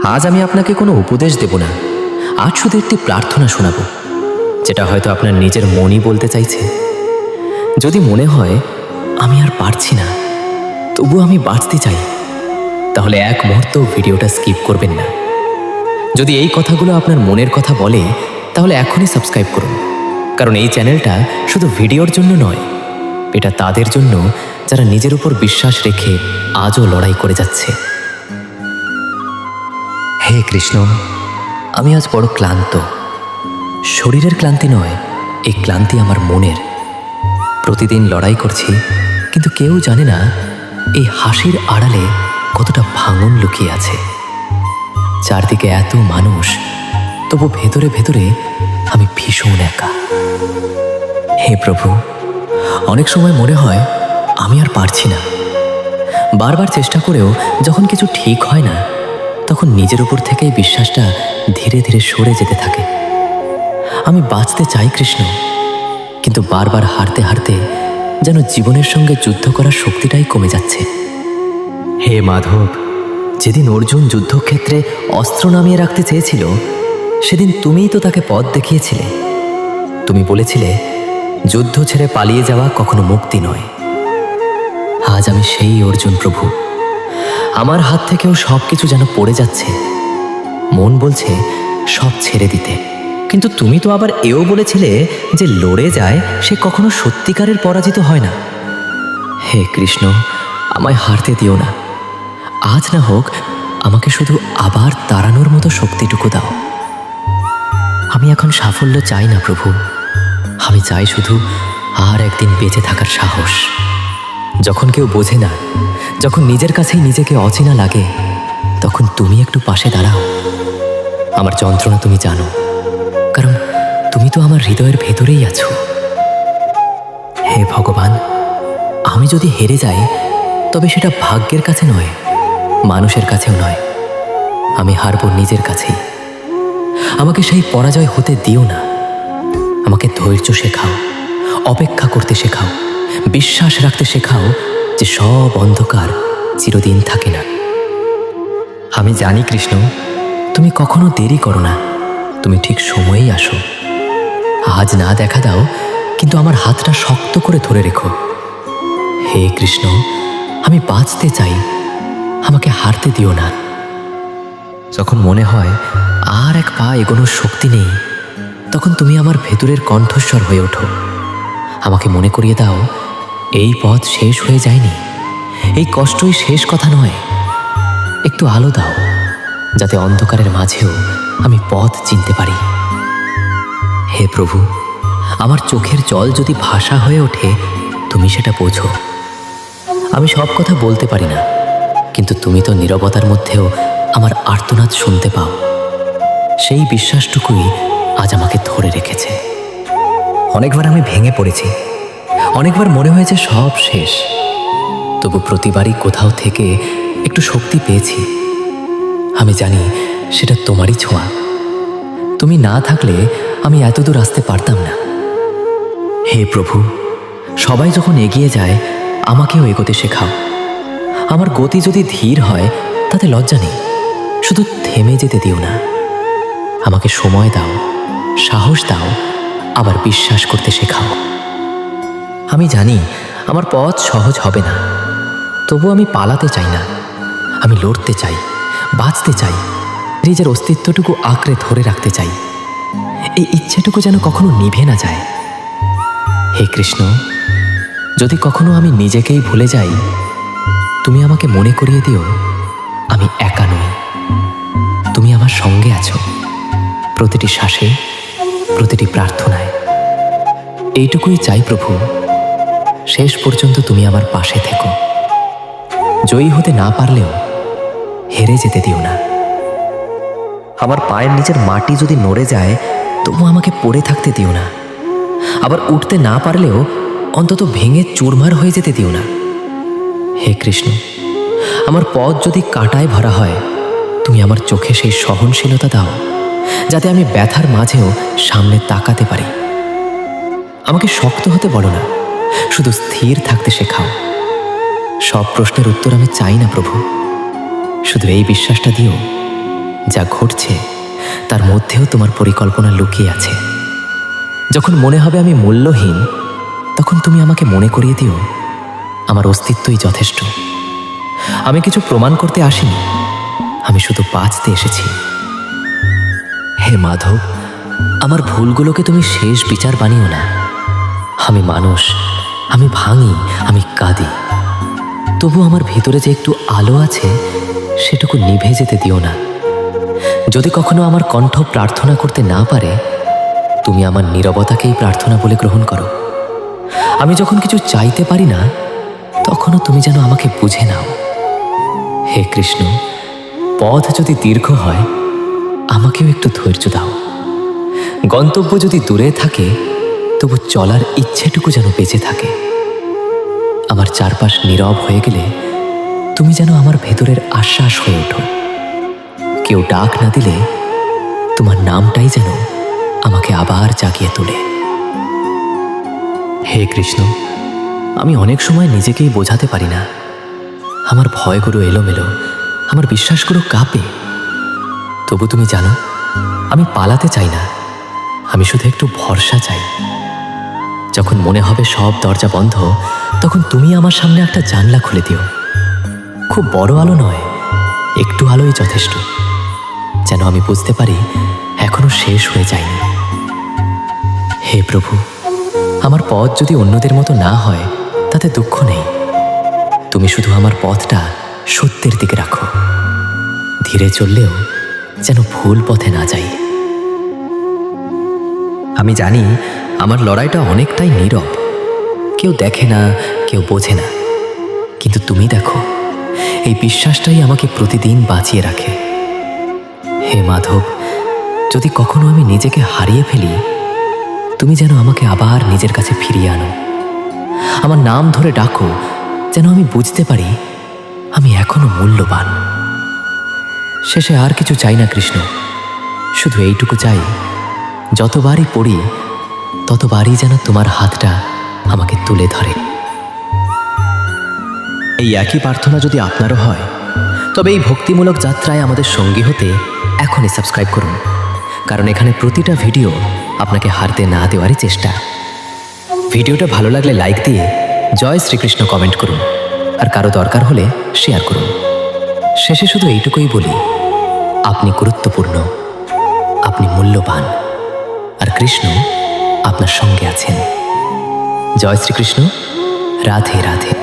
আজ আমি আপনাকে কোনো উপদেশ দেব না, আজ শুধু একটি প্রার্থনা শোনাবো, যেটা হয়তো আপনার নিজের মনই বলতে চাইছে। যদি মনে হয় আমি আর পারছি না, তবু আমি বাঁচতে চাই, তাহলে এক মুহূর্ত ভিডিওটা স্কিপ করবেন না। যদি এই কথাগুলো আপনার মনের কথা বলে, তাহলে এখনই সাবস্ক্রাইব করুন, কারণ এই চ্যানেলটা শুধু ভিডিওর জন্য নয়, এটা তাদের জন্য যারা নিজের উপর বিশ্বাস রেখে আজও লড়াই করে যাচ্ছে। হে কৃষ্ণ, আমি আজ বড় ক্লান্ত। শরীরের ক্লান্তি নয়, এই ক্লান্তি আমার মনের। প্রতিদিন লড়াই করছি, কিন্তু কেউ জানে না এই হাসির আড়ালে কতটা ভাঙন লুকিয়ে আছে। চারদিকে এত মানুষ, তবু ভেতরে ভেতরে আমি ভীষণ একা। হে প্রভু, অনেক সময় মনে হয় আমি আর পারছি না। বারবার চেষ্টা করেও যখন কিছু ঠিক হয় না, তখন নিজের উপর থেকেই বিশ্বাসটা ধীরে ধীরে সরে যেতে থাকে। আমি বাঁচতে চাই কৃষ্ণ, কিন্তু বারবার হারতে হারতে যেন জীবনের সঙ্গে যুদ্ধ করার শক্তিটাই কমে যাচ্ছে। হে মাধব, যেদিন অর্জুন যুদ্ধক্ষেত্রে অস্ত্র নামিয়ে রাখতে চেয়েছিল, সেদিন তুমিই তো তাকে পথ দেখিয়েছিলে। তুমি বলেছিলে যুদ্ধ ছেড়ে পালিয়ে যাওয়া কখনো মুক্তি নয়। আজ আমি সেই অর্জুন প্রভু। আমার হাত থেকেও সব কিছু যেন পড়ে যাচ্ছে। মন বলছে সব ছেড়ে দিতে, কিন্তু তুমি তো আবার এও বলেছিলে যে লড়ে যায় সে কখনো সত্যিকারের পরাজিত হয় না। হে কৃষ্ণ, আমায় হারতে দিও না। আজ না হোক, আমাকে শুধু আবার তাড়ানোর মতো শক্তিটুকু দাও। আমি এখন সাফল্য চাই না প্রভু, আমি চাই শুধু আর একদিন বেঁচে থাকার সাহস। যখন কেউ বোঝে না, যখন নিজের কাছেই নিজেকে অচেনা লাগে, তখন তুমি একটু পাশে দাঁড়াও। আমার যন্ত্রণা তুমি জানো, কারণ তুমি তো আমার হৃদয়ের ভেতরেই আছো। হে ভগবান, আমি যদি হেরে যাই, তবে সেটা ভাগ্যের কাছে নয়, মানুষের কাছেও নয়। আমি হারব নিজের কাছেই। আমাকে সেই পরাজয় হতে দিও না। আমাকে ধৈর্য শেখাও, অপেক্ষা করতে শেখাও, বিশ্বাস রাখতে শেখাও যে সব অন্ধকার চিরদিন থাকে না। আমি জানি কৃষ্ণ, তুমি কখনো দেরি করো না, তুমি ঠিক সময়েই আসো। আজ না দেখা দাও, কিন্তু আমার হাতটা শক্ত করে ধরে রেখো। হে কৃষ্ণ, আমি বাঁচতে চাই, আমাকে হারতে দিও না। যখন মনে হয় আর এক পা এগোনোর শক্তি নেই, তখন তুমি আমার ভেতরের কণ্ঠস্বর হয়ে ওঠো। আমাকে মনে করিয়ে দাও, এই পথ শেষ হয়ে যায়নি, এই কষ্টই শেষ কথা নয়। একটু আলো দাও, যাতে অন্ধকারের মাঝেও আমি পথ চিনতে পারি। হে প্রভু, আমার চোখের জল যদি ভাষা হয়ে ওঠে, তুমি সেটা বোঝো। আমি সব কথা বলতে পারি না, কিন্তু তুমি তো নীরবতার মধ্যেও আমার আর্তনাদ শুনতে পাও। সেই বিশ্বাসটুকুই আজ আমাকে ধরে রেখেছে। অনেকবার আমি ভেঙে পড়েছি, অনেকবার মনে হয়েছে সব শেষ, তবু প্রতিবারই কোথাও থেকে একটু শক্তি পেয়েছি। আমি জানি সেটা তোমারই ছোঁয়া। তুমি না থাকলে আমি এতদূর আসতে পারতাম না। হে প্রভু, সবাই যখন এগিয়ে যায়, আমাকেও এগোতে শেখাও। আমার গতি যদি ধীর হয়, তাতে লজ্জা নেই, শুধু থেমে যেতে দিও না। আমাকে সময় দাও, সাহস দাও, আবার বিশ্বাস করতে শেখাও। আমি জানি আমার পথ সহজ হবে না, তবু আমি পালাতে চাই না। আমি লড়তে চাই, বাঁচতে চাই, নিজের অস্তিত্বটুকু আঁকড়ে ধরে রাখতে চাই। এই ইচ্ছেটুকু যেন কখনো নিভে না যায়। হে কৃষ্ণ, যদি কখনো আমি নিজেকেই ভুলে যাই, তুমি আমাকে মনে করিয়ে দিও আমি একা নই। তুমি আমার সঙ্গে আছো, প্রতিটি শ্বাসে, প্রতিটি প্রার্থনায়। এইটুকুই চাই প্রভু, শেষ পর্যন্ত তুমি আমার পাশে থেকো। জয়ী হতে না পারলেও হেরে যেতে দিও না। আমার পায়ের নিচের মাটি যদি নড়ে যায়, তবু আমাকে পড়ে থাকতে দিও না। আবার উঠতে না পারলেও অন্তত ভেঙে চুরমার হয়ে যেতে দিও না। হে কৃষ্ণ, আমার পথ যদি কাঁটায় ভরা হয়, তুমি আমার চোখে সেই সহনশীলতা দাও, যাতে আমি ব্যথার মাঝেও সামনে তাকাতে পারি। আমাকে শক্ত হতে বলো না, শুধু স্থির থাকতে শেখাও। সব প্রশ্নের উত্তর আমি চাই না প্রভু, শুধু এই বিশ্বাসটা দিও যা ঘটছে তার মধ্যেও তোমার পরিকল্পনা লুকিয়ে আছে। যখন মনে হবে আমি মূল্যহীন, তখন তুমি আমাকে মনে করিয়ে দিও আমার অস্তিত্বই যথেষ্ট। আমি কিছু প্রমাণ করতে আসিনি, আমি শুধু বাঁচতে এসেছি। হে মাধব, আমার ভুলগুলোকে তুমি শেষ বিচার বানিও না। আমি মানুষ, আমি ভাঙি, আমি কাঁদি, তবু আমার ভিতরে যে একটু আলো আছে সেটুকু নিভে যেতে দিও না। যদি কখনো আমার কণ্ঠ প্রার্থনা করতে না পারে, তুমি আমার নীরবতাকেই প্রার্থনা বলে গ্রহণ করো। আমি যখন কিছু চাইতে পারি না, তখনও তুমি যেন আমাকে বুঝে নাও। হে কৃষ্ণ, পথ যদি দীর্ঘ হয়, আমাকেও একটু ধৈর্য দাও। গন্তব্য যদি দূরে থাকে, তবু চলার ইচ্ছেটুকু যেন বেঁচে থাকে। আমার চারপাশ নীরব হয়ে গেলে তুমি যেন আমার ভেতরের আশ্বাস হয়ে ওঠো। কেউ ডাক না দিলে তোমার নামটাই যেন আমাকে আবার জাগিয়ে তোলে। হে কৃষ্ণ, আমি অনেক সময় নিজেকেই বোঝাতে পারি না। আমার ভয়গুলো এলোমেলো, আমার বিশ্বাসগুলো কাঁপে। তবু তুমি জানো, আমি পালাতে চাই না, আমি শুধু একটু ভরসা চাই। যখন মনে হবে সব দরজা বন্ধ, তখন তুমি আমার সামনে একটা জানলা খুলে দিও। খুব বড় আলো নয়, একটু আলোই যথেষ্ট, যেন আমি বুঝতে পারি এখনো শেষ হয়ে যায়নি। হে প্রভু, আমার পথ যদি অন্যদের মতো না হয় তাতে দুঃখ নেই। তুমি শুধু আমার পথটা সত্যের দিকে রাখো। ধীরে চললেও যেন ভুল পথে না যাই। আমি জানি আমার লড়াইটা অনেকটাই নীরব, কেউ দেখে না, কেউ বোঝে না, কিন্তু তুমি দেখো। এই বিশ্বাসটাই আমাকে প্রতিদিন বাঁচিয়ে রাখে। হে মাধব, যদি কখনো আমি নিজেকে হারিয়ে ফেলি, তুমি যেন আমাকে আবার নিজের কাছে ফিরিয়ে আনো। আমার নাম ধরে ডাকো, যেন আমি বুঝতে পারি আমি এখনো মূল্যবান। শেষে আর কিছু চাই না কৃষ্ণ, শুধু এইটুকু চাই, যতবারই পড়ি ততবারই যেন তোমার হাতটা আমাকে তুলে ধরে। এই একই প্রার্থনা যদি আপনারও হয়, তবে এই ভক্তিমূলক যাত্রায় আমাদের সঙ্গী হতে এখনই সাবস্ক্রাইব করুন, কারণ এখানে প্রতিটা ভিডিও আপনাকে হারতে না দেওয়ারই চেষ্টা। ভিডিওটা ভালো লাগলে লাইক দিয়ে জয় শ্রীকৃষ্ণ কমেন্ট করুন, আর কারো দরকার হলে শেয়ার করুন। শেষে শুধু এইটুকুই বলি, আপনি গুরুত্বপূর্ণ, আপনি মূল্যবান, আর কৃষ্ণ আপনার সঙ্গে আছেন। জয় শ্রীকৃষ্ণ, রাধে রাধে।